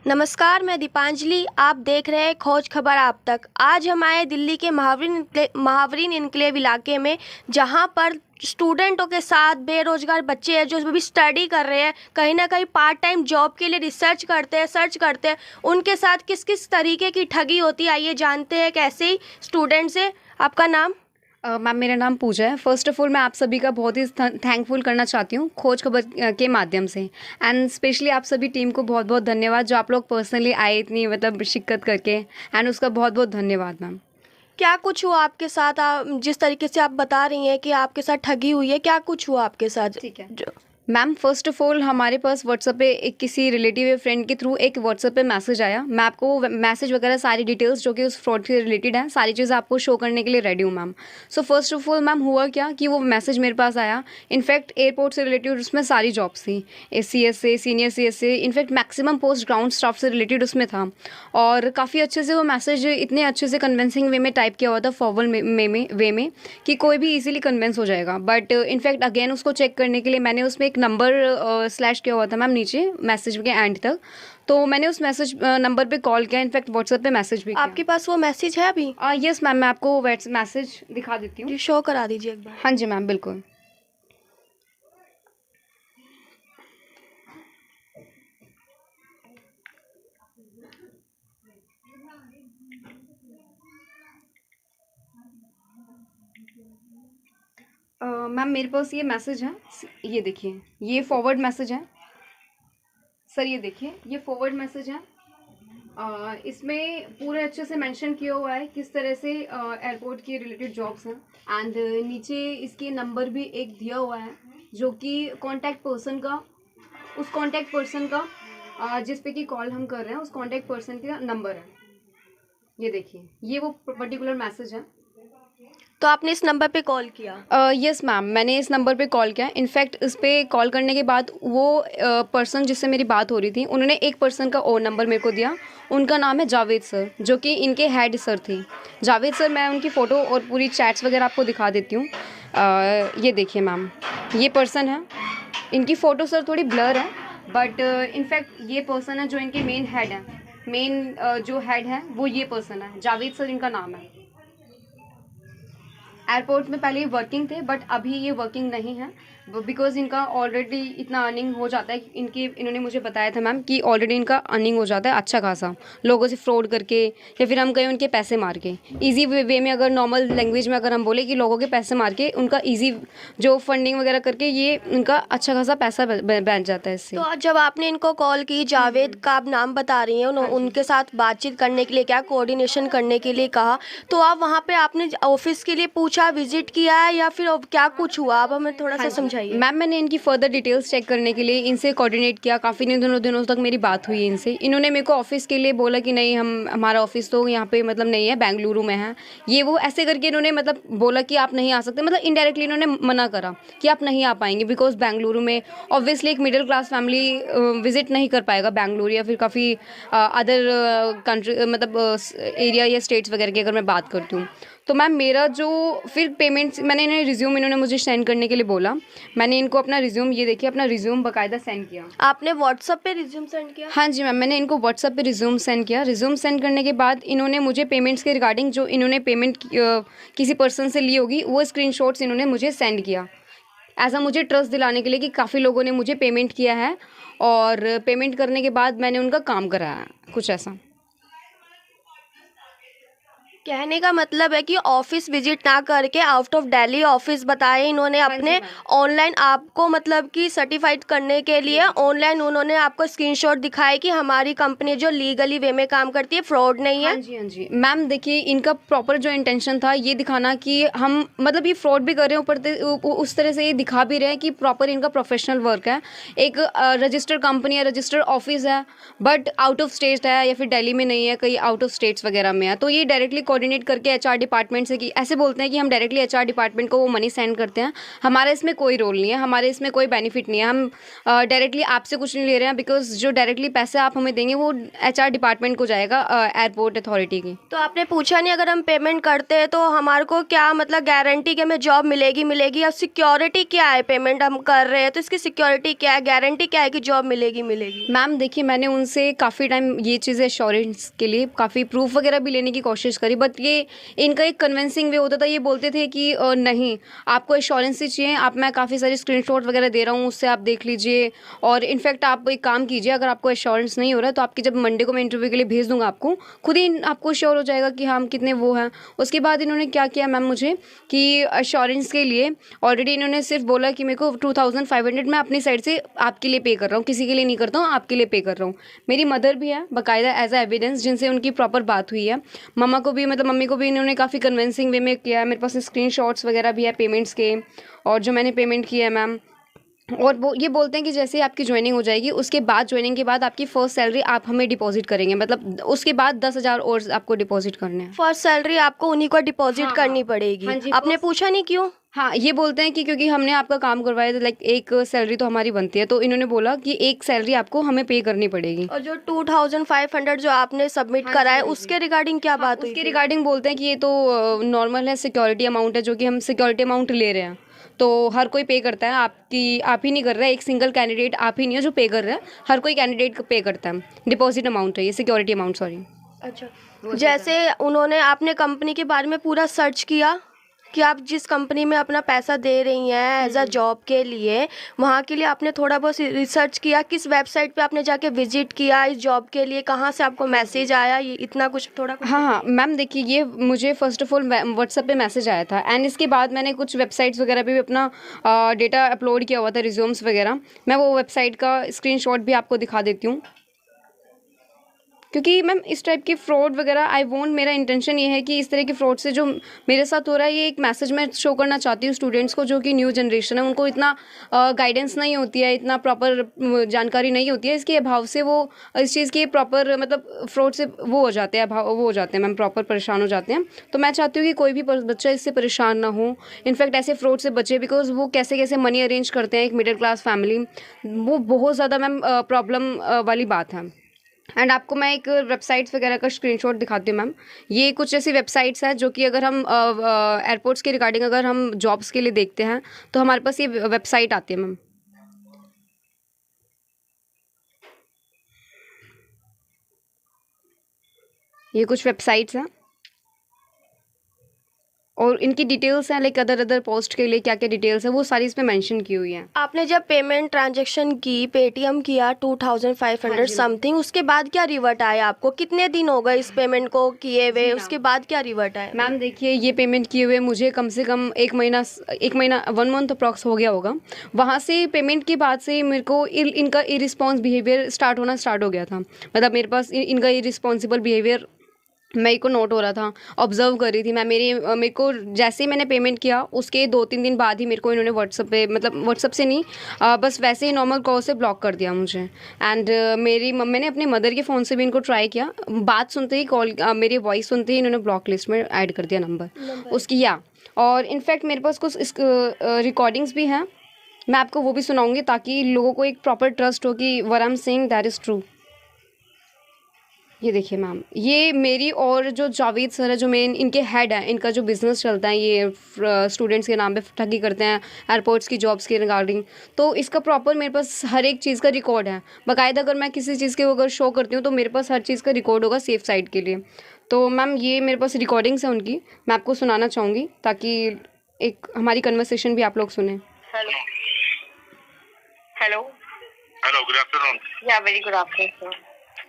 नमस्कार, मैं दीपांजलि। आप देख रहे हैं खोज खबर आप तक। आज हम आए दिल्ली के महावरीन इनक्लेव इलाके में, जहां पर स्टूडेंटों के साथ बेरोजगार बच्चे हैं जो अभी स्टडी कर रहे हैं, कहीं ना कहीं पार्ट टाइम जॉब के लिए रिसर्च करते हैं, सर्च करते हैं। उनके साथ किस किस तरीके की ठगी होती है, आइए जानते हैं। कैसे ही स्टूडेंट से, आपका नाम? मैम मेरा नाम पूजा है। फ़र्स्ट ऑफ़ ऑल मैं आप सभी का बहुत ही थैंकफुल करना चाहती हूँ खोज खबर के माध्यम से। एंड स्पेशली आप सभी टीम को बहुत बहुत धन्यवाद जो आप लोग पर्सनली आए इतनी मतलब शिक्कत करके। एंड उसका बहुत बहुत धन्यवाद मैम। क्या कुछ हुआ आपके साथ? जिस तरीके से आप बता रही हैं कि आपके साथ ठगी हुई है, क्या कुछ हुआ आपके साथ? ठीक है मैम, फ़र्स्ट ऑफ़ ऑल हमारे पास व्हाट्सएप पे एक किसी रिलेटिव या फ्रेंड के थ्रू एक व्हाट्सएप पे मैसेज आया। मैं आपको मैसेज वगैरह सारी डिटेल्स जो कि उस फ्रॉड से रिलेटेड है सारी चीज़ें आपको शो करने के लिए रेडी हूँ ma'am. So first of all ma'am हुआ क्या कि वो मैसेज मेरे पास आया। इनफैक्ट एयरपोर्ट से रिलेटेड उसमें सारी जॉब्स थी, CSA, senior CSA, in fact maximum post ground staff से रिलेटेड उसमें था। और काफ़ी अच्छे से वो मैसेज इतने अच्छे से कन्विंसिंग वे में टाइप किया हुआ था, फॉर्मल वे में कि कोई भी इजीली कन्विंस हो जाएगा। बट इनफैक्ट अगेन उसको चेक करने के लिए मैंने उसमें एक नंबर स्लैश किया हुआ था मैम नीचे मैसेज के एंड तक। तो मैंने उस मैसेज नंबर पे कॉल किया, इनफैक्ट व्हाट्सएप पे मैसेज भी किया। आपके पास वो मैसेज है अभी? यस मैम, मैं आपको मैसेज दिखा देती हूँ। जी, शो करा दीजिए एक बार। हाँ जी मैम, बिल्कुल। मैम मेरे पास ये मैसेज है, ये देखिए, ये फॉरवर्ड मैसेज है सर। ये देखिए, ये फॉरवर्ड मैसेज है। इसमें पूरे अच्छे से मेंशन किया हुआ है किस तरह से एयरपोर्ट के रिलेटेड जॉब्स हैं। एंड नीचे इसके नंबर भी एक दिया हुआ है जो कि कांटेक्ट पर्सन का, उस कांटेक्ट पर्सन का जिस पे कि कॉल हम कर रहे हैं उस कांटेक्ट पर्सन का नंबर है। ये देखिए, ये वो पर्टिकुलर मैसेज है। तो आपने इस नंबर पे कॉल किया? यस मैम, मैंने इस नंबर पे कॉल किया। इनफैक्ट इस पे कॉल करने के बाद वो पर्सन जिससे मेरी बात हो रही थी उन्होंने एक पर्सन का और नंबर मेरे को दिया। उनका नाम है जावेद सर, जो कि इनके हेड सर थे। जावेद सर, मैं उनकी फ़ोटो और पूरी चैट्स वगैरह आपको दिखा देती हूँ। ये देखिए मैम, ये पर्सन है। इनकी फ़ोटो सर थोड़ी ब्लर है, बट इनफैक्ट ये पर्सन है जो इनके मेन हेड है। मेन जो हेड है वो ये पर्सन है, जावेद सर इनका नाम है। एयरपोर्ट में पहले ये वर्किंग थे, बट अभी ये वर्किंग नहीं है बिकॉज इनका ऑलरेडी इतना अर्निंग हो जाता है। इन्होंने मुझे बताया था मैम कि ऑलरेडी इनका अर्निंग हो जाता है अच्छा खासा, लोगों से फ्रॉड करके या फिर हम कहें उनके पैसे मार के। ईजी वे में, अगर नॉर्मल लैंग्वेज में अगर हम बोले कि लोगों के पैसे मार के उनका ईजी जो फंडिंग वगैरह करके ये उनका अच्छा खासा पैसा बन जाता है इससे। तो जब आपने इनको कॉल की, जावेद का आप नाम बता रही हैं, उनके साथ बातचीत करने के लिए, क्या कोऑर्डिनेशन करने के लिए कहा, तो आप वहाँ पे आपने ऑफिस के लिए पूछा, विजिट किया है, या फिर क्या कुछ हुआ? आप हमें थोड़ा सा समझाइए। मैम मैंने इनकी फर्दर डिटेल्स चेक करने के लिए इनसे कोऑर्डिनेट किया। काफ़ी दिनों तक मेरी बात हुई इनसे। इन्होंने मेरे को ऑफिस के लिए बोला कि नहीं, हमारा ऑफिस तो यहाँ पे मतलब नहीं है, बेंगलुरु में है। ये वो ऐसे करके इन्होंने मतलब बोला कि आप नहीं आ सकते, मतलब इनडायरेक्टली इन्होंने मना करा कि आप नहीं आ पाएंगे बिकॉज बेंगलुरु में ऑब्वियसली एक मिडिल क्लास फैमिली विजिट नहीं कर पाएगा बेंगलुरु या फिर काफ़ी अदर कंट्री मतलब एरिया या स्टेट्स वगैरह की अगर मैं बात करती हूँ। तो मैम मेरा जो फिर पेमेंट्स, मैंने इन्हें रिज्यूम इन्होंने मुझे सेंड करने के लिए बोला। मैंने इनको अपना रिज्यूम, ये देखिए अपना रिज्यूम बाकायदा सेंड किया। आपने व्हाट्सएप पे रिज्यूम सेंड किया? हाँ जी मैम, मैंने इनको व्हाट्सएप पे रिज्यूम सेंड किया। रिज्यूम सेंड करने के बाद इन्होंने मुझे पेमेंट्स के रिगार्डिंग जो इन्होंने पेमेंट किसी पर्सन से ली होगी वो स्क्रीनशॉट्स इन्होंने मुझे सेंड किया ऐसा मुझे ट्रस्ट दिलाने के लिए कि काफ़ी लोगों ने मुझे पेमेंट किया है और पेमेंट करने के बाद मैंने उनका काम कराया, कुछ ऐसा। कहने का मतलब है कि ऑफिस विजिट ना करके आउट ऑफ दिल्ली ऑफिस बताए इन्होंने अपने। ऑनलाइन आपको मतलब कि सर्टिफाइड करने के लिए ऑनलाइन उन्होंने आपको स्क्रीनशॉट दिखाए कि हमारी कंपनी जो लीगली वे में काम करती है, फ्रॉड नहीं है। हाँ जी, हाँ जी मैम, देखिए इनका प्रॉपर जो इंटेंशन था ये दिखाना कि हम मतलब ये फ्रॉड भी कर रहे हैं, ऊपर उस तरह से ये दिखा भी रहे हैं कि प्रॉपर इनका प्रोफेशनल वर्क है। एक रजिस्टर्ड कंपनी है, रजिस्टर्ड ऑफिस है, बट आउट ऑफ स्टेट है या फिर दिल्ली में नहीं है, कहीं आउट ऑफ स्टेट्स वगैरह में है। तो ये डायरेक्टली कोऑर्डिनेट करके एचआर डिपार्टमेंट से, कि ऐसे बोलते हैं कि हम डायरेक्टली एचआर डिपार्टमेंट को वो मनी सेंड करते हैं। हमारा इसमें कोई रोल नहीं है, हमारे इसमें कोई बेनिफिट नहीं है। हम डायरेक्टली आपसे कुछ नहीं ले रहे हैं, बिकॉज जो डायरेक्टली पैसे आप हमें देंगे वो एचआर डिपार्टमेंट को जाएगा, एयरपोर्ट अथॉरिटी की। तो आपने पूछा नहीं अगर हम पेमेंट करते हैं तो हमारे को क्या मतलब गारंटी कि हमें जॉब मिलेगी या सिक्योरिटी क्या है? पेमेंट हम कर रहे हैं तो इसकी सिक्योरिटी क्या है, गारंटी क्या है कि जॉब मिलेगी? मैम देखिए, मैंने उनसे काफ़ी टाइम ये चीज़ें एश्योरेंस के लिए काफ़ी प्रूफ वगैरह भी लेने की कोशिश करी, बट ये इनका एक कन्विंसिंग वे होता था। ये बोलते थे कि नहीं, आपको एश्योरेंस ही चाहिए, आप मैं काफ़ी सारी स्क्रीनशॉट वगैरह दे रहा हूँ, उससे आप देख लीजिए। और इनफैक्ट आप एक काम कीजिए, अगर आपको एश्योरेंस नहीं हो रहा है तो आपकी जब मंडे को मैं इंटरव्यू के लिए भेज दूँगा आपको, खुद ही आपको श्योर हो जाएगा कि हम कितने वो हैं। उसके बाद इन्होंने क्या किया मैम मुझे कि एश्योरेंस के लिए ऑलरेडी इन्होंने सिर्फ बोला कि मेरे को 2500 मैं अपनी साइड से आपके लिए पे कर रहा हूँ, किसी के लिए नहीं करता हूँ, आपके लिए पे कर रहा हूँ। मेरी मदर भी है बाकायदा एज अ एविडेंस, जिनसे उनकी प्रॉपर बात हुई है। मम्मा को भी, मतलब मम्मी को भी इन्होंने काफ़ी कन्विंसिंग वे में किया है। मेरे पास स्क्रीनशॉट्स वगैरह भी है पेमेंट्स के, और जो मैंने पेमेंट किया है मैम। और वो ये बोलते हैं कि जैसे ही आपकी ज्वाइनिंग हो जाएगी, उसके बाद ज्वाइनिंग के बाद आपकी फर्स्ट सैलरी आप हमें डिपॉजिट करेंगे, मतलब उसके बाद 10,000 और आपको डिपॉजिट करने हैं। फर्स्ट सैलरी आपको उन्हीं को डिपॉजिट हाँ, करनी हाँ। पड़ेगी। हाँ जी, आपने first- पूछा नहीं क्यों? हाँ, ये बोलते हैं कि क्योंकि हमने आपका काम करवाया, तो लाइक एक सैलरी तो हमारी बनती है, तो इन्होंने बोला कि एक सैलरी आपको हमें पे करनी पड़ेगी। और जो 2500 जो आपने सबमिट हाँ करा जी, है हाँ जी। उसके रिगार्डिंग क्या हाँ, बात हुई उसके फिर? रिगार्डिंग बोलते हैं कि ये तो नॉर्मल है, सिक्योरिटी अमाउंट है, जो कि हम सिक्योरिटी अमाउंट ले रहे हैं, तो हर कोई पे करता है। आप ही नहीं कर रहा है, एक सिंगल कैंडिडेट आप ही नहीं है जो पे कर रहा है, हर कोई कैंडिडेट पे करता है। डिपॉजिट अमाउंट है ये, सिक्योरिटी अमाउंट, सॉरी। अच्छा, जैसे उन्होंने आपने कंपनी के बारे में पूरा सर्च किया कि आप जिस कंपनी में अपना पैसा दे रही हैं एज अ जॉब के लिए, वहाँ के लिए आपने थोड़ा बहुत रिसर्च किया? किस वेबसाइट पे आपने जाके विजिट किया इस जॉब के लिए? कहाँ से आपको मैसेज आया? ये इतना कुछ थोड़ा कुछ हाँ, हाँ, मैम देखिए, ये मुझे फ़र्स्ट ऑफ़ ऑल व्हाट्सएप पे मैसेज आया था, एंड इसके बाद मैंने कुछ वेबसाइट्स वगैरह पे भी अपना डेटा अपलोड किया हुआ था, रिज्यूम्स वगैरह। मैं वो वेबसाइट का स्क्रीनशॉट भी आपको दिखा देती हूँ, क्योंकि मैम इस टाइप की फ्रॉड वगैरह आई वोंट, मेरा इंटेंशन ये है कि इस तरह की फ्रॉड से जो मेरे साथ हो रहा है, ये एक मैसेज मैं शो करना चाहती हूँ स्टूडेंट्स को, जो कि न्यू जनरेशन है, उनको इतना गाइडेंस नहीं होती है, इतना प्रॉपर जानकारी नहीं होती है, इसके अभाव से वो इस चीज़ की प्रॉपर मतलब फ्रॉड से वो हो जाते हैं, वो हो जाते हैं मैम, प्रॉपर परेशान हो जाते हैं। तो मैं चाहती हूँ कि कोई भी बच्चा इससे परेशान ना हो, इनफैक्ट ऐसे फ्रॉड से बचे, बिकॉज वो कैसे कैसे मनी अरेंज करते हैं एक मिडिल क्लास फैमिली, वो बहुत ज़्यादा मैम प्रॉब्लम वाली बात है। एंड आपको मैं एक वेबसाइट्स वगैरह का स्क्रीनशॉट दिखाती हूँ मैम। ये कुछ ऐसी वेबसाइट्स हैं जो कि अगर हम एयरपोर्ट्स के रिगार्डिंग अगर हम जॉब्स के लिए देखते हैं तो हमारे पास ये वेबसाइट आती है मैम। ये कुछ वेबसाइट्स हैं और इनकी डिटेल्स हैं, लाइक अदर पोस्ट के लिए क्या क्या डिटेल्स है वो सारी इसमें मेंशन की हुई हैं। आपने जब पेमेंट ट्रांजैक्शन की, पेटीएम किया 2500 समथिंग, उसके बाद क्या रिवर्ट आया आपको? कितने दिन हो गए इस पेमेंट को किए हुए, उसके बाद क्या रिवर्ट आया? मैम देखिए, ये पेमेंट किए हुए मुझे कम से कम एक महीना 1 मंथ अप्रॉक्स हो गया होगा। वहाँ से पेमेंट के बाद से मेरे को इनका इरिस्पॉन्स बिहेवियर स्टार्ट हो गया था, मतलब मेरे पास इनका इरिस्पॉन्सिबल बिहेवियर मेरे को नोट हो रहा था, ऑब्जर्व कर रही थी मैं। मेरे को जैसे ही मैंने पेमेंट किया उसके 2-3 दिन बाद ही मेरे को इन्होंने व्हाट्सएप पे, मतलब व्हाट्सएप से नहीं, बस वैसे ही नॉर्मल कॉल से ब्लॉक कर दिया मुझे। एंड मैंने अपनी मदर के फ़ोन से भी इनको ट्राई किया, बात सुनते ही मेरी वॉइस सुनते ही इन्होंने ब्लॉक लिस्ट में ऐड कर दिया नंबर उसकी, या और इनफैक्ट मेरे पास कुछ रिकॉर्डिंग्स भी हैं, मैं आपको वो भी सुनाऊंगी ताकि लोगों को एक प्रॉपर ट्रस्ट हो कि what I am saying that is true. ये देखिए मैम, ये मेरी और जो जावेद सर है, जो मेन इनके हेड हैं, इनका जो बिज़नेस चलता है, ये स्टूडेंट्स के नाम पे ठगी करते हैं एयरपोर्ट्स की जॉब्स के रिगार्डिंग, तो इसका प्रॉपर मेरे पास हर एक चीज़ का रिकॉर्ड है बाकायदा। अगर मैं किसी चीज़ के अगर शो करती हूँ तो मेरे पास हर चीज़ का रिकॉर्ड होगा सेफ साइड के लिए। तो मैम ये मेरे पास रिकॉर्डिंग्स हैं उनकी, मैं आपको सुनाना चाहूँगी ताकि एक हमारी कन्वर्सेशन भी आप लोग सुने। Hello. Hello. Hello, good afternoon. Yeah, very good afternoon, sir.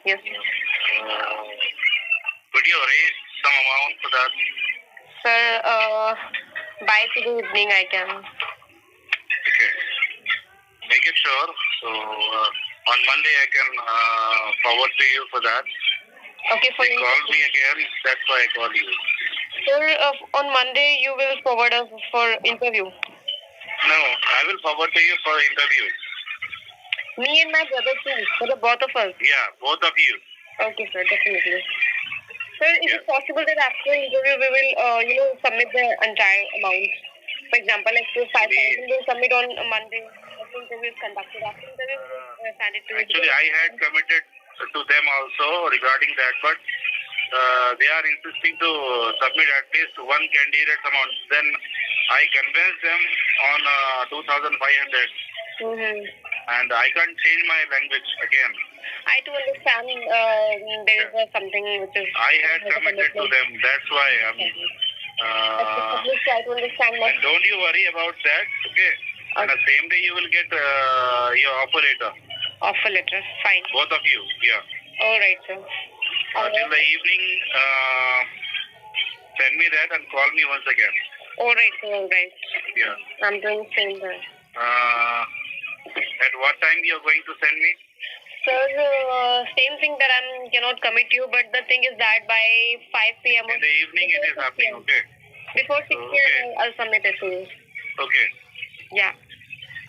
Yes. Could you raise some amount for that? Sir, by today evening I can. Okay. Make it sure. So, on Monday I can forward to you for that. Okay, for They you. called me again, that's why I called you. Sir, on Monday you will forward us for interview. No, I will forward to you for interview. Me and my brother too, for the both of us. Yeah, both of you. Okay, sir, definitely. Sir, is it possible that after the interview we will, submit the entire amount? For example, like 5,000 we'll submit on Monday. After interview is conducted. After interview, send it to Actually, I had committed to them also regarding that, but they are insisting to submit at least one candidate amount. Then I convinced them on 2,500, and I can't change my language again. I do understand there is something which is. I had committed to them. That's why I'm. At least try to understand And don't you worry about that. Okay. On the same day, you will get your offer letter. Offer letter, fine. Both of you. Yeah. All right, sir. Till the evening, send me that and call me once again. All right, sir. All right. Yeah. I'm doing same there. At what time you are going to send me? Sir, same thing that I cannot commit you, but the thing is that by 5 p.m. In the evening it is happening, okay? Before 6 p.m. Okay. I'll submit it to you. Okay. Yeah.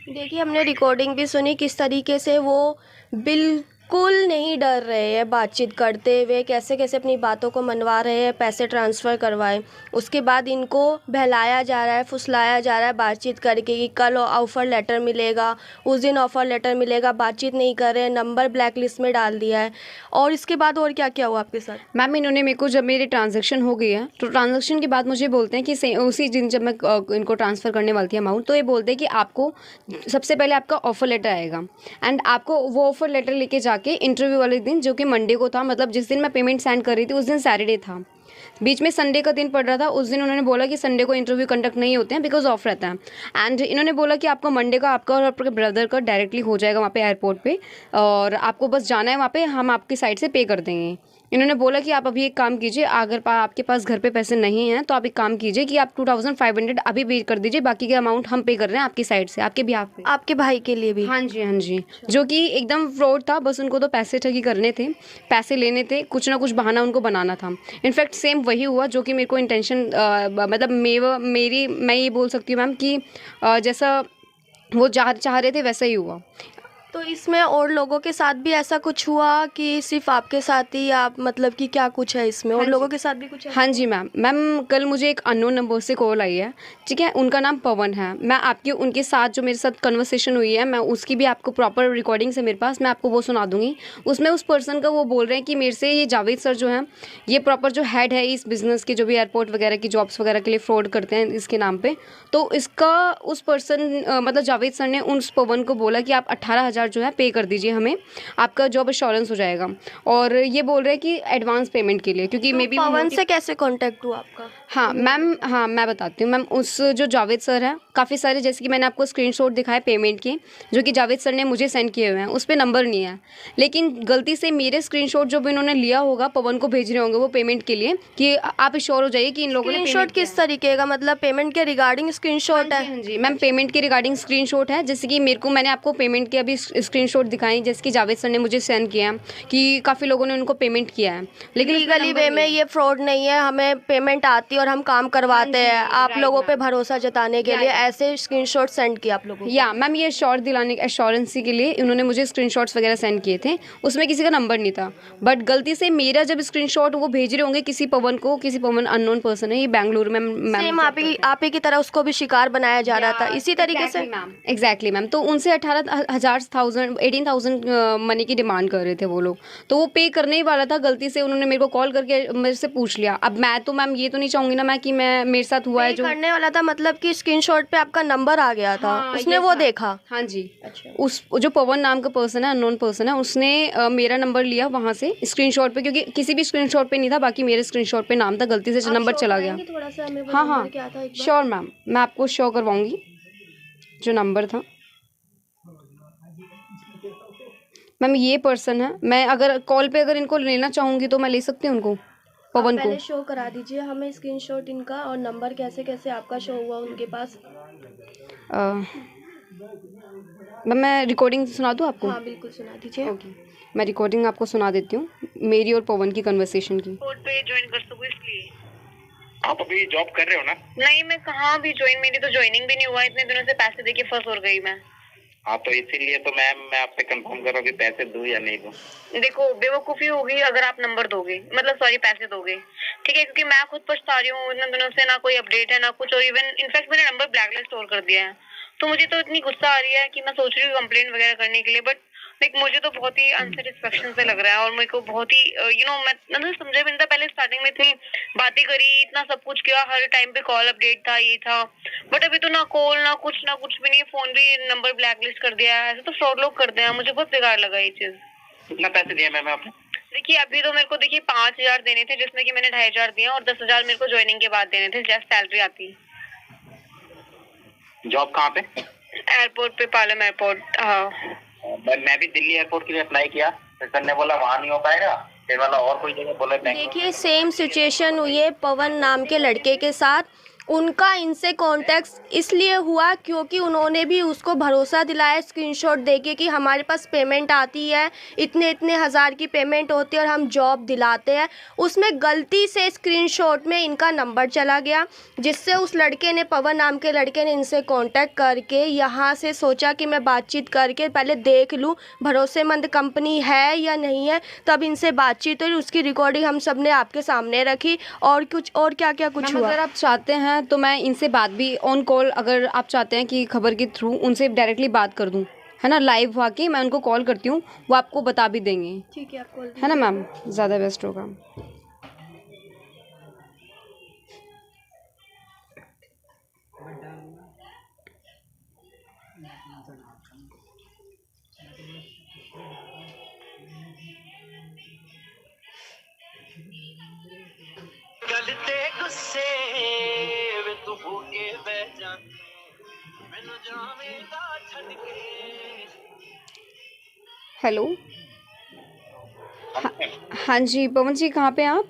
देखिए हमने recording भी सुनी किस तरीके से वो बिल्कुल नहीं डर रहे हैं बातचीत करते हुए, कैसे कैसे अपनी बातों को मनवा रहे हैं, पैसे ट्रांसफ़र करवाए। उसके बाद इनको बहलाया जा रहा है, फुसलाया जा रहा है बातचीत करके कि कल ऑफ़र लेटर मिलेगा, उस दिन ऑफ़र लेटर मिलेगा। बातचीत नहीं कर रहे हैं, नंबर ब्लैक लिस्ट में डाल दिया है। और इसके बाद और क्या क्या हुआ आपके साथ? मैम इन्होंने मेरे को जब मेरी ट्रांजैक्शन हो गई है तो ट्रांजैक्शन के बाद मुझे बोलते हैं कि उसी दिन जब मैं इनको ट्रांसफ़र करने वाली थी अमाउंट, तो ये बोलते हैं कि आपको सबसे पहले आपका ऑफ़र लेटर आएगा एंड आपको वो ऑफ़र लेटर लेके जाके इंटरव्यू वाले दिन, जो कि मंडे को था, मतलब जिस दिन मैं पेमेंट सेंड कर रही थी उस दिन सैटरडे था, बीच में संडे का दिन पड़ रहा था। उस दिन उन्होंने बोला कि संडे को इंटरव्यू कंडक्ट नहीं होते हैं बिकॉज ऑफ रहता है एंड इन्होंने बोला कि आपको मंडे का आपका और आपके ब्रदर का डायरेक्टली हो जाएगा वहाँ पे एयरपोर्ट पे और आपको बस जाना है वहाँ पे, हम आपकी साइड से पे कर देंगे। इन्होंने बोला कि आप अभी एक काम कीजिए, अगर आपके पास घर पे पैसे नहीं हैं तो आप एक काम कीजिए कि आप 2,500 अभी पे कर दीजिए, बाकी का अमाउंट हम पे कर रहे हैं आपकी साइड से, आपके बिहाफ पे। आपके भाई के लिए भी? हाँ जी, हाँ जी। जो कि एकदम फ्रॉड था, बस उनको तो पैसे ठगी करने थे, पैसे लेने थे, कुछ ना कुछ बहाना उनको बनाना था। इनफैक्ट सेम वही हुआ जो कि मेरे को इंटेंशन मतलब मैं ये बोल सकती हूँ मैम कि जैसा वो चाह रहे थे वैसा ही हुआ। तो इसमें और लोगों के साथ भी ऐसा कुछ हुआ कि सिर्फ आपके साथ ही, आप मतलब कि क्या कुछ है इसमें? और लोगों के साथ भी कुछ है? हाँ जी मैम कल मुझे एक अननोन नंबर से कॉल आई है, ठीक है, उनका नाम पवन है। मैं आपके उनके साथ जो मेरे साथ कन्वर्सेशन हुई है, मैं उसकी भी आपको प्रॉपर रिकॉर्डिंग्स है मेरे पास, मैं आपको वो सुना दूंगी। उसमें उस पर्सन का वो बोल रहे हैं कि मेरे से ये जावेद सर जो हैं, ये प्रॉपर जो हेड है इस बिज़नेस के, जो भी एयरपोर्ट वगैरह की जॉब्स वगैरह के लिए फ्रॉड करते हैं इसके नाम पे, तो इसका उस पर्सन मतलब जावेद सर ने उस पवन को बोला कि आप 18,000 जो है पे कर दीजिए हमें, आपका जॉब इंश्योरेंस हो जाएगा। और ये बोल रहे हैं कि एडवांस पेमेंट के लिए, क्योंकि मे बी पवन से कैसे कांटेक्ट हुआ आपका? हाँ मैम, हाँ मैं बताती हूँ मैम। उस जो जावेद सर है, काफ़ी सारे जैसे कि मैंने आपको स्क्रीनशॉट दिखाए पेमेंट के, जो कि जावेद सर ने मुझे सेंड किए हुए हैं, उस पर नंबर नहीं है, लेकिन गलती से मेरे स्क्रीनशॉट जो भी इन्होंने लिया होगा पवन को भेज रहे होंगे वो पेमेंट के लिए कि आप श्योर हो जाइए कि इन लोगों ने स्क्रीनशॉट किस तरीके का, मतलब पेमेंट के रिगार्डिंग स्क्रीनशॉट है? हाँ जी मैम, पेमेंट के रिगार्डिंग स्क्रीनशॉट है। जैसे कि मेरे को, मैंने आपको पेमेंट के अभी स्क्रीनशॉट दिखाई, जैसे कि जावेद सर ने मुझे सेंड किया कि काफ़ी लोगों ने उनको पेमेंट किया है, लेकिन लीगली वे में ये फ्रॉड नहीं है, हमें पेमेंट आती है और हम काम करवाते हैं। आप लोगों पे भरोसा जताने के लिए ऐसे स्क्रीनशॉट सेंड किया आप लोगों को? या मैम ये श्योर दिलाने एश्योरेंसी के लिए उन्होंने मुझे स्क्रीनशॉट्स वगैरह सेंड किए थे, उसमें किसी का नंबर नहीं था, बट गलती से मेरा जब स्क्रीनशॉट वो भेज रहे होंगे किसी पवन को, किसी पवन अननोन पर्सन है, ये बेंगलुरु में सेम आप ही की तरह उसको भी शिकार बनाया जा रहा था इसी तरीके से? Exactly ma'am. तो उनसे 18,000 मनी की डिमांड कर रहे थे वो लोग, तो वो पे करने ही वाला था, गलती से उन्होंने मेरे को कॉल करके मेरे से पूछ लिया। अब मैं तो मैम ये तो नहीं चाहूँगी ना मैं कि मैं मेरे साथ हुआ है जो करने वाला था, मतलब कि स्क्रीनशॉट पे आपका नंबर आ गया था। हाँ, उसने वो देखा? हाँ जी। अच्छा। उस जो पवन नाम का पर्सन है, अननोन पर्सन है, उसने मेरा नंबर लिया वहाँ से स्क्रीनशॉट पे, क्योंकि किसी भी स्क्रीनशॉट पे नहीं था, बाकी मेरे स्क्रीनशॉट पे नाम था, गलती से जो नंबर चला गया। थोड़ा सा हमें हाँ हाँ श्योर मैम, मैं आपको शो करवाऊंगी जो नंबर था। मैम ये पर्सन है, मैं अगर कॉल पे अगर इनको लेना चाहूँगी तो मैं ले सकती हूँ उनको, पवन को। पहले शो करा दीजिए हमें स्क्रीनशॉट इनका और नंबर कैसे कैसे आपका शो हुआ उनके पास। मैम मैं रिकॉर्डिंग सुना दूँ आपको? हाँ बिल्कुल सुना दीजिए। ओके, मैं रिकॉर्डिंग आपको सुना देती हूँ मेरी और पवन की कन्वर्सेशन की। कोर्ट पे ज्वाइन कर सकूँ इसलिए। आप अभी जॉब कर रहे हो ना? नहीं, मैं कहाँ भी ज्वाइन, मेरी तो ज्वाइनिंग भी नहीं हुआ, इतने दिनों से पैसे देके फंस हो गई मैं। हाँ, तो इसीलिए तो मैम मैं आपसे कंफर्म कर रहा हूँ कि पैसे दूं या नहीं दूं। देखो बेवकूफी होगी अगर आप नंबर दोगे, मतलब सॉरी पैसे दोगे, ठीक है, क्योंकि मैं खुद पछता रही हूँ इन दिनों से, ना कोई अपडेट है ना कुछ, और इवन इनफैक्ट मैंने नंबर ब्लैकलिस्ट स्टोर कर दिया है। तो मुझे तो इतनी गुस्सा आ रही है कि मैं सोच रही हूँ कंप्लेंट वगैरह करने के लिए, बट लाइक मुझे तो बहुत ही अनसेटिस्फेक्शन से लग रहा है, और मेरे को बहुत ही मैं समझा भी नहीं था। पहले स्टार्टिंग में इतनी बातें करी, इतना सब कुछ किया, हर टाइम पे कॉल अपडेट था, ये था, बट अभी तो ना कॉल ना कुछ भी नहीं, फोन भी नंबर ब्लैकलिस्ट कर दिया है। ऐसे तो फ्रॉड लोग करते हैं, मुझे बहुत बेकार लगा ये चीज। कितना पैसे दिए मैम आपने? देखिए अभी तो मेरे को 5,000 देने थे, जिसमें कि मैंने 2,500 दिए, और 10,000 मेरे को ज्वाइनिंग के बाद देने थे, जैसे सैलरी आती। जॉब कहाँ पे? एयरपोर्ट पे, पालम एयरपोर्ट। हाँ मैं भी दिल्ली एयरपोर्ट के लिए अप्लाई किया, तो सर ने बोला वहाँ नहीं हो पाएगा, फिर वाला और कोई जगह बोला बेंगलोर। देखिए सेम सिचुएशन हुई है पवन नाम के लड़के के साथ। उनका इनसे कॉन्टैक्ट इसलिए हुआ क्योंकि उन्होंने भी उसको भरोसा दिलाया स्क्रीनशॉट देके कि हमारे पास पेमेंट आती है, इतने इतने हज़ार की पेमेंट होती है और हम जॉब दिलाते हैं। उसमें गलती से स्क्रीनशॉट में इनका नंबर चला गया, जिससे उस लड़के ने, पवन नाम के लड़के ने इनसे कांटेक्ट करके यहाँ से सोचा कि मैं बातचीत करके पहले देख लूँ भरोसेमंद कंपनी है या नहीं है। तब इनसे बातचीत हुई, उसकी रिकॉर्डिंग हम सब ने आपके सामने रखी, और कुछ और क्या क्या कुछ मैम हुआ। अगर आप चाहते हैं तो मैं इनसे बात भी ऑन कॉल, अगर आप चाहते हैं कि खबर के थ्रू उनसे डायरेक्टली बात कर दूं, है ना, लाइव आके मैं उनको कॉल करती हूँ, वो आपको बता भी देंगे। ठीक है, आप कॉल है ना मैम, ज़्यादा बेस्ट होगा। गलते गुस्से वे तू होके बह जाती मैनू जावेगा छड़ के। हेलो, हाँ जी पवन जी, कहाँ पे हैं आप?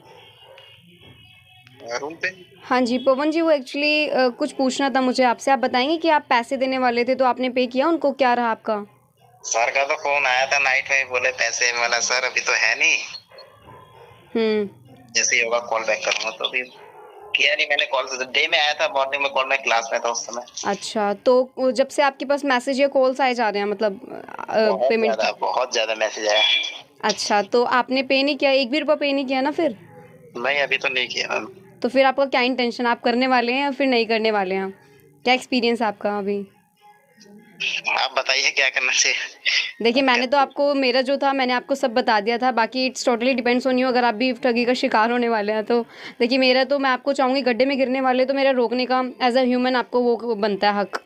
रूम पे। हाँ जी पवन जी, वो एक्चुअली कुछ पूछना था मुझे आपसे। आप बताएंगे कि आप पैसे देने वाले थे तो आपने पे किया उनको, क्या रहा आपका? सर का तो फोन आया था नाइट में, बोले पैसे वाला, सर अभी तो है नहीं, जैसे ही होगा कॉल बैक करूंगा। तो अभी किया नहीं मैंने कॉल, से डे में आया था, मॉर्निंग में कॉल, में क्लास में था उस समय। अच्छा, तो जब से आपके पास मैसेज या कॉल्स आए जा रहे हैं, मतलब पेमेंट? बहुत ज्यादा मैसेज आया। अच्छा, तो आपने पे नहीं किया, एक भी रुपया पे नहीं किया ना फिर? नहीं अभी तो नहीं किया मैम। तो फिर आपका क्या इंटेंशन, आप करने वाले हैं या फिर नहीं करने वाले हैं? क्या एक्सपीरियंस है आपका अभी? आप बताइए क्या करना चाहिए। देखिए मैंने तो आपको, मेरा जो था मैंने आपको सब बता दिया था, बाकी it's totally depends on you. अगर आप भी ठगी का शिकार होने वाले हैं तो देखिए, मेरा तो, मैं आपको चाहूँगी गड्ढे में गिरने वाले तो मेरा रोकने का एज अ ह्यूमन आपको वो बनता है हक,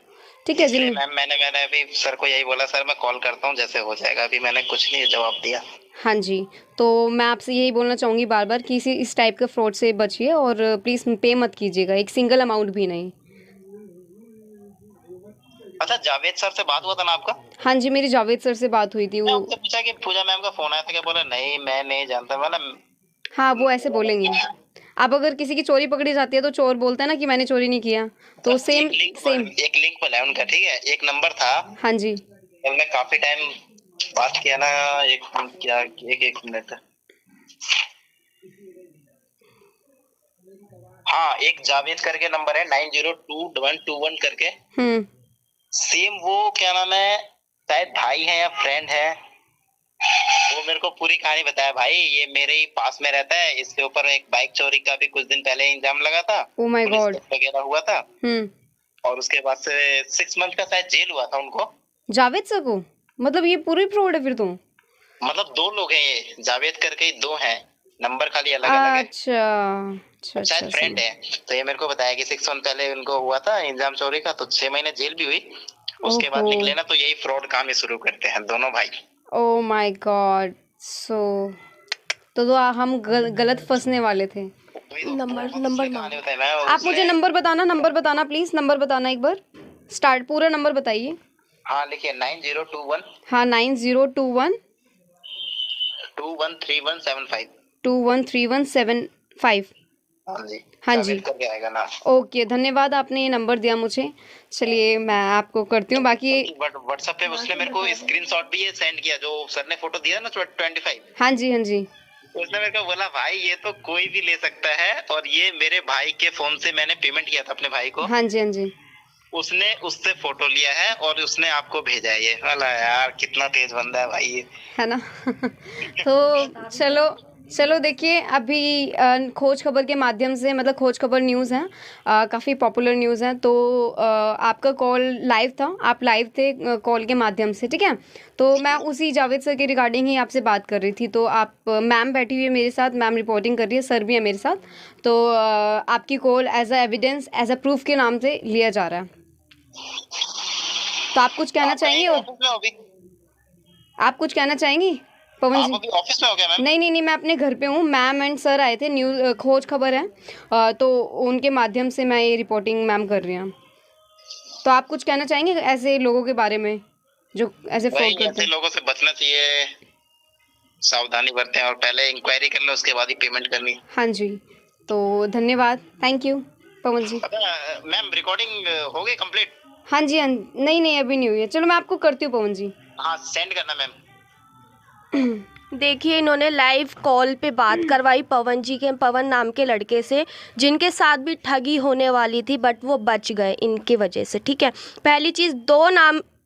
ठीक है जी। मैम मैंने अभी सर को यही बोला, सर मैं कॉल करता हूँ जैसे हो जाएगा, अभी मैंने कुछ नहीं जवाब दिया। हाँ जी, तो मैं आपसे यही बोलना चाहूँगी बार बार कि इस टाइप के फ्रॉड से बचिए और प्लीज़ पे मत कीजिएगा, एक सिंगल अमाउंट भी नहीं। अच्छा जावेद सर से बात हुआ था ना आपका? हाँ जी, मेरी जावेद सर से बात हुई थी। वो उनसे पूछा कि पूजा मैम का फोन आया था, क्या बोला नहीं मैं नहीं जानता, मतलब हाँ, वो ऐसे बोलेंगे। अब अगर किसी की चोरी पकड़ी जाती है तो चोर बोलता है ना कि मैंने चोरी नहीं किया, तो सेम एक लिंक पर है उनका, ठीक है, एक नंबर था। हाँ जी, हमने काफी टाइम बात किया ना, एक मिनट। हाँ, एक जावेद करके नंबर है 902121 करके। सेम वो क्या नाम है, शायद भाई है या फ्रेंड है, वो मेरे को पूरी कहानी बताया। भाई ये मेरे ही पास में रहता है, इसके ऊपर एक बाइक चोरी का भी कुछ दिन पहले इल्जाम लगा था, ओह माय गॉड, वगैरह हुआ था, और उसके बाद से 6 मंथ का शायद जेल हुआ था उनको, जावेद सर को। मतलब ये पूरी फ्रॉड है फिर तो। मतलब 2 लोग हैं ये, जावेद करके ही 2 हैं, नंबर खाली अलग अलग है। अच्छा, शायद फ्रेंड है। तो ये मेरे को बताया कि 6 मंथ पहले उनको हुआ था इल्जाम चोरी का, तो 6 महीने जेल भी हुई, उसके बाद निकले ना तो यही फ्रॉड काम ही शुरू करते हैं दोनों भाई। ओह माय गॉड, सो तो हम गलत फंसने वाले थे। नंबर आप मुझे नंबर बताना प्लीज, नंबर बताना एक बार, स्टार्ट पूरा नंबर बताइए। हाँ लिखिए 9021। हाँ 9021 213175। 213175। हाँ जी करके आएगा ना। ओके, धन्यवाद, आपने ये नंबर दिया मुझे। चलिए मैं आपको करती हूँ, बाकी व्हाट्सएप पे उसने मेरे को स्क्रीनशॉट भी ये सेंड किया, जो सर ने फोटो दिया ना 25। हाँ जी उसने मेरे को बोला भाई ये तो कोई भी ले सकता है, और ये मेरे भाई के फोन से मैंने पेमेंट किया था अपने भाई को। हाँ जी उसने उससे फोटो लिया है और उसने आपको भेजा है ये वाला। यार कितना तेज बंदा है भाई ये। है ना। तो चलो चलो देखिए अभी खोज खबर के माध्यम से मतलब खोज खबर न्यूज़ है, काफ़ी पॉपुलर न्यूज़ है। तो आपका कॉल लाइव था, आप लाइव थे कॉल के माध्यम से, ठीक है। तो मैं उसी जावेद सर के रिगार्डिंग ही आपसे बात कर रही थी। तो आप मैम बैठी हुई है मेरे साथ, मैम रिपोर्टिंग कर रही है, सर भी है मेरे साथ। तो आपकी call as a evidence as a proof के नाम से लिया जा रहा है। तो आप कुछ कहना चाहेंगे? ऑफिस में हो अभी? आप कुछ कहना चाहेंगी पवन आप जी? अभी ऑफिस में हो क्या मैम? नहीं, मैं अपने घर पे हूँ। मैम एंड सर आए थे, न्यूज़ खोज खबर है, तो उनके माध्यम से मैं ये रिपोर्टिंग मैम कर रही हूँ। तो आप कुछ कहना चाहेंगे ऐसे लोगों के बारे में जो ऐसे भाई फ्रॉड करते ऐसे हैं? लोगों से बचना चाहिए, सावधानी बरतें और पहले इंक्वायरी कर लो, उसके बाद ही पेमेंट करनी। हाँ जी, तो धन्यवाद, thank you Pawan ji. Ma'am recording हो गई कंप्लीट? हाँ जी, हाँ, नहीं अभी नहीं हुई है। चलो मैं आपको करती हूँ पवन जी। हाँ सेंड करना मैम। देखिए इन्होंने लाइव कॉल पे बात करवाई पवन नाम के लड़के से, जिनके साथ भी ठगी होने वाली थी, बट वो बच गए इनकी वजह से, ठीक है। पहली चीज़,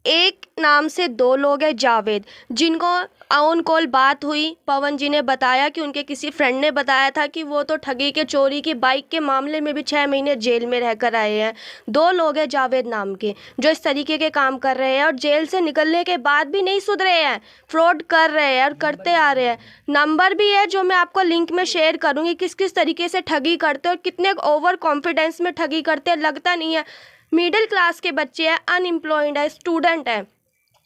एक नाम से दो लोग हैं जावेद, जिनको ऑन कॉल बात हुई। पवन जी ने बताया कि उनके किसी फ्रेंड ने बताया था कि वो तो ठगी के चोरी की बाइक के मामले में भी 6 महीने जेल में रह कर आए हैं। 2 लोग हैं जावेद नाम के जो इस तरीके के काम कर रहे हैं और जेल से निकलने के बाद भी नहीं सुधरे हैं, फ्रॉड कर रहे हैं और करते आ रहे हैं। नंबर भी है जो मैं आपको लिंक में शेयर करूँगी, किस किस तरीके से ठगी करते हैं और कितने ओवर कॉन्फिडेंस में ठगी करते हैं, लगता नहीं है। मिडिल क्लास के बच्चे हैं, अनएम्प्लॉयड है, स्टूडेंट है,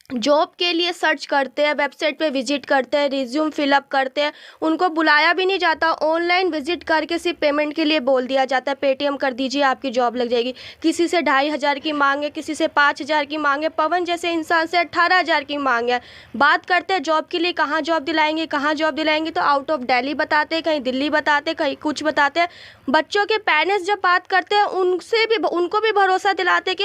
जॉब के लिए सर्च करते हैं, वेबसाइट पे विजिट करते हैं, रिज्यूम फिलअप करते हैं, उनको बुलाया भी नहीं जाता, ऑनलाइन विजिट करके सिर्फ पेमेंट के लिए बोल दिया जाता है पेटीएम कर दीजिए आपकी जॉब लग जाएगी। किसी से 2,500 की मांग है, किसी से 5,000 की मांग है, पवन जैसे इंसान से 18,000 की मांग है। बात करते हैं जॉब के लिए, कहाँ जॉब दिलाएंगे, तो आउट ऑफ दिल्ली बताते हैं, कहीं दिल्ली बताते हैं, कहीं कुछ बताते हैं। बच्चों के पेरेंट्स जब बात करते हैं उनको भी भरोसा दिलाते हैं कि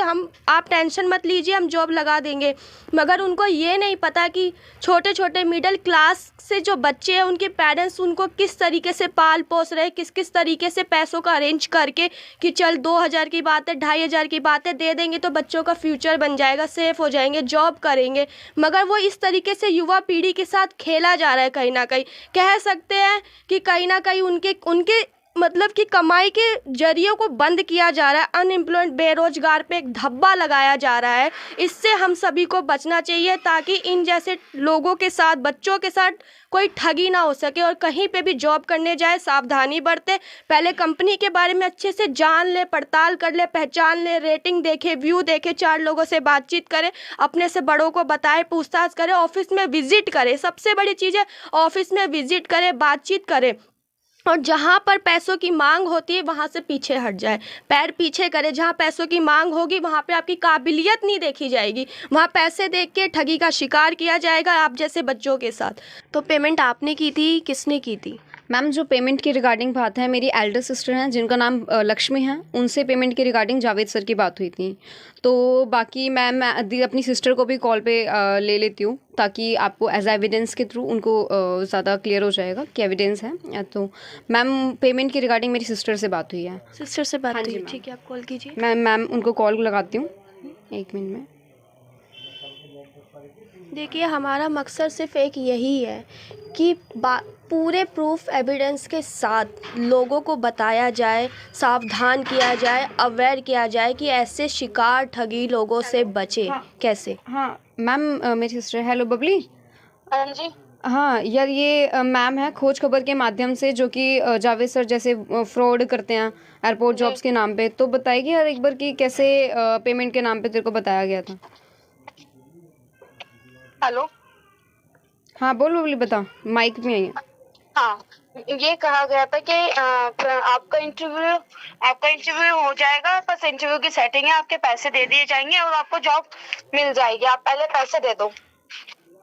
आप टेंशन मत लीजिए, हम जॉब लगा देंगे। मगर उनको ये नहीं पता कि छोटे छोटे मिडिल क्लास से जो बच्चे हैं उनके पेरेंट्स उनको किस तरीके से पाल पोस रहे हैं, किस किस तरीके से पैसों का अरेंज करके कि चल 2,000 की बात है, 2,500 की बात है, दे देंगे तो बच्चों का फ्यूचर बन जाएगा, सेफ हो जाएंगे, जॉब करेंगे। मगर वो इस तरीके से युवा पीढ़ी के साथ खेला जा रहा है। कहीं ना कहीं कह सकते हैं कि कहीं ना कहीं उनके मतलब कि कमाई के जरियों को बंद किया जा रहा है। अनएम्प्लॉयड बेरोजगार पे एक धब्बा लगाया जा रहा है। इससे हम सभी को बचना चाहिए ताकि इन जैसे लोगों के साथ, बच्चों के साथ कोई ठगी ना हो सके। और कहीं पे भी जॉब करने जाए सावधानी बरते, पहले कंपनी के बारे में अच्छे से जान ले, पड़ताल कर ले, पहचान ले, रेटिंग देखे, व्यू देखे, 4 लोगों से बातचीत करे, अपने से बड़ों को बताए, पूछताछ करे, ऑफिस में विजिट करे। सबसे बड़ी चीज़ है ऑफिस में विजिट करे, बातचीत करे, और जहाँ पर पैसों की मांग होती है वहाँ से पीछे हट जाए, पैर पीछे करे। जहाँ पैसों की मांग होगी वहाँ पे आपकी काबिलियत नहीं देखी जाएगी, वहाँ पैसे देख के ठगी का शिकार किया जाएगा आप जैसे बच्चों के साथ। तो पेमेंट आपने की थी, किसने की थी? मैम जो पेमेंट की रिगार्डिंग बात है, मेरी एल्डर सिस्टर हैं जिनका नाम लक्ष्मी है, उनसे पेमेंट की रिगार्डिंग जावेद सर की बात हुई थी। तो बाकी मैं अपनी सिस्टर को भी कॉल पे ले लेती हूँ ताकि आपको एज एविडेंस के थ्रू उनको ज़्यादा क्लियर हो जाएगा कि एविडेंस है। तो मैम पेमेंट की रिगार्डिंग मेरी सिस्टर से बात हुई है। सिस्टर से बात हाँ जी हुई, मैम। ठीक है, आप कॉल कीजिए। मैम उनको कॉल लगाती हूँ 1 मिनट में। देखिए हमारा मकसद सिर्फ एक यही है कि पूरे प्रूफ एविडेंस के साथ लोगों को बताया जाए, सावधान किया जाए, अवेयर किया जाए कि ऐसे शिकार ठगी लोगों से बचे कैसे। हाँ मैम मेरी सिस्टर, हेलो बबली। हाँ जी। हाँ यार, ये मैम है खोज खबर के माध्यम से जो कि जावेद सर जैसे फ्रॉड करते हैं एयरपोर्ट जॉब्स के नाम पे। तो बताएगी यार एक बार कि कैसे पेमेंट के नाम पे तेरे को बताया गया था। हेलो। हाँ बोल बबली, बता, माइक में आई है। हाँ, ये कहा गया था कि आपका इंटरव्यू हो जाएगा, बस इंटरव्यू की सेटिंग है, आपके पैसे दे दिए जाएंगे और आपको जॉब मिल जाएगी, आप पहले पैसे दे दो।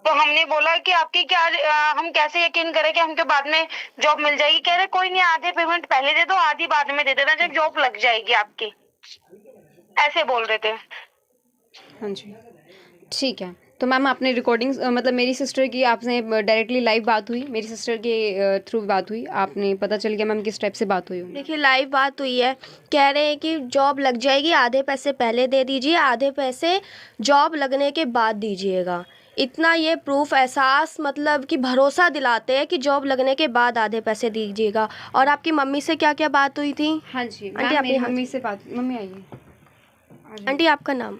तो हमने बोला कि आपकी क्या हम कैसे यकीन करें कि हमके बाद में जॉब मिल जाएगी। कह रहे कोई नहीं, आधे पेमेंट पहले दे दो, आधी बाद में दे देना जब जॉब लग जाएगी आपकी, ऐसे बोल रहे थे। हाँ जी ठीक है। तो मैम आपने रिकॉर्डिंग्स मतलब मेरी सिस्टर की आपसे डायरेक्टली लाइव बात हुई, मेरी सिस्टर के थ्रू बात हुई, आपने पता चल गया मैम किस टाइप से बात हुई? देखिए लाइव बात हुई है, कह रहे हैं कि जॉब लग जाएगी, आधे पैसे पहले दे दीजिए, आधे पैसे जॉब लगने के बाद दीजिएगा। इतना ये प्रूफ एहसास मतलब कि भरोसा दिलाते हैं कि जॉब लगने के बाद आधे पैसे दीजिएगा। और आपकी मम्मी से क्या क्या बात हुई थी? हाँ जी आंटी, मैम आपकी मेरी मम्मी से बात, मम्मी आइए। आंटी आपका नाम?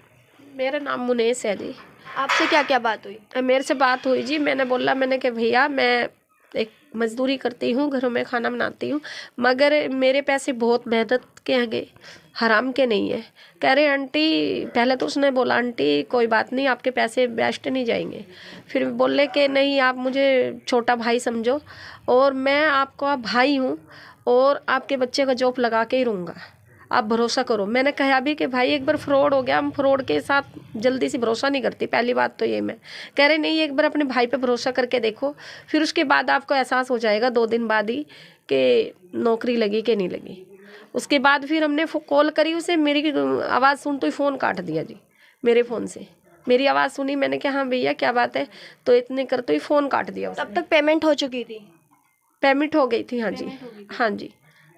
मेरा नाम मुनेस है जी। आपसे क्या क्या बात हुई? मेरे से बात हुई जी, मैंने बोला, मैंने कि भैया मैं एक मज़दूरी करती हूँ, घरों में खाना बनाती हूँ, मगर मेरे पैसे बहुत मेहनत के हैं, हराम के नहीं है। कह रहे आंटी, पहले तो उसने बोला आंटी कोई बात नहीं, आपके पैसे वेस्ट नहीं जाएंगे। फिर बोले कि नहीं, आप मुझे छोटा भाई समझो और मैं आपका भाई हूँ और आपके बच्चे का जॉब लगा के ही रहूँगा, आप भरोसा करो। मैंने कहा भी कि भाई एक बार फ्रॉड हो गया, हम फ्रॉड के साथ जल्दी से भरोसा नहीं करती, पहली बात तो ये। मैं कह रहे नहीं, एक बार अपने भाई पे भरोसा करके देखो, फिर उसके बाद आपको एहसास हो जाएगा 2 दिन बाद ही कि नौकरी लगी कि नहीं लगी। उसके बाद फिर हमने कॉल करी उसे, मेरी आवाज़ सुन तो ही फ़ोन काट दिया जी। मेरे फ़ोन से मेरी आवाज़ सुनी, मैंने कहा हाँ भैया क्या बात है, तो इतने कर तो ही फ़ोन काट दिया। तब तक पेमेंट हो चुकी थी? पेमेंट हो गई थी, हाँ जी, हाँ जी।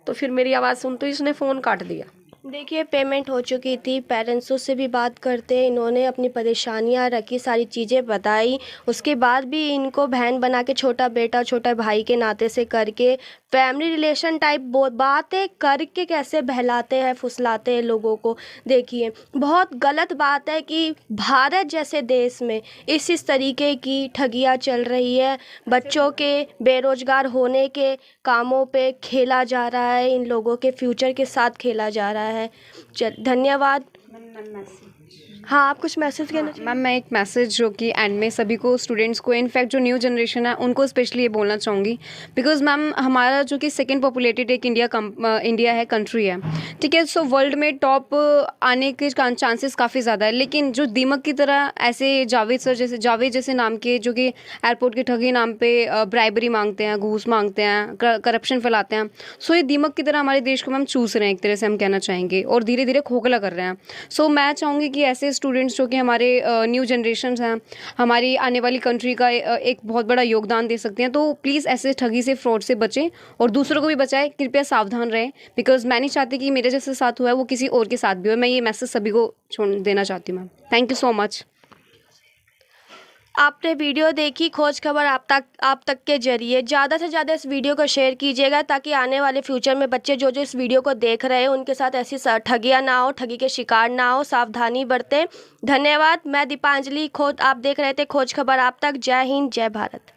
तो फिर मेरी आवाज़ सुन तो इसने फ़ोन काट दिया। देखिए पेमेंट हो चुकी थी, पेरेंट्सों से भी बात करते, इन्होंने अपनी परेशानियां रखी, सारी चीज़ें बताई। उसके बाद भी इनको बहन बना के, छोटा बेटा छोटा भाई के नाते से करके, फैमिली रिलेशन टाइप बातें करके कैसे बहलाते हैं, फुसलाते हैं लोगों को। देखिए बहुत गलत बात है कि भारत जैसे देश में इस तरीके की ठगियाँ चल रही है। बच्चों के बेरोजगार होने के कामों पे खेला जा रहा है, इन लोगों के फ्यूचर के साथ खेला जा रहा है। धन्यवाद। हाँ, आप कुछ मैसेज कहना चाहिए? मैम मैं एक मैसेज जो कि एंड में सभी को, स्टूडेंट्स को, इनफैक्ट जो न्यू जनरेशन है उनको स्पेशली ये बोलना चाहूँगी, बिकॉज मैम हमारा जो कि सेकंड पॉपुलेटेड एक इंडिया है, कंट्री है, ठीक है। सो वर्ल्ड में टॉप आने के चांसेस काफ़ी ज़्यादा है, लेकिन जो दीमक की तरह ऐसे जावेद जैसे नाम के, जो कि एयरपोर्ट की ठगी नाम पे ब्राइबरी मांगते हैं, घूस मांगते हैं, करप्शन फैलाते हैं, सो ये दीमक की तरह हमारे देश को मैम चूस रहे हैं, एक तरह से हम कहना चाहेंगे, और धीरे धीरे खोखला कर रहे हैं। सो मैं चाहूँगी कि ऐसे स्टूडेंट्स जो कि हमारे न्यू जनरेशन हैं, हमारी आने वाली कंट्री का एक बहुत बड़ा योगदान दे सकते हैं, तो प्लीज़ ऐसे ठगी से, फ्रॉड से बचें और दूसरों को भी बचाएं। कृपया सावधान रहें, बिकॉज मैं नहीं चाहती कि मेरे जैसे साथ हुआ है वो किसी और के साथ भी हो। मैं ये मैसेज सभी को छोड़ देना चाहती हूँ ma'am. Thank you so much. आपने वीडियो देखी खोज खबर आप तक के जरिए। ज़्यादा से ज़्यादा इस वीडियो को शेयर कीजिएगा ताकि आने वाले फ्यूचर में बच्चे जो इस वीडियो को देख रहे हैं उनके साथ ऐसी ठगियाँ ना हो, ठगी के शिकार ना हो, सावधानी बरतें। धन्यवाद। मैं दीपांजलि, आप देख रहे थे खोज खबर आप तक। जय हिंद, जय भारत।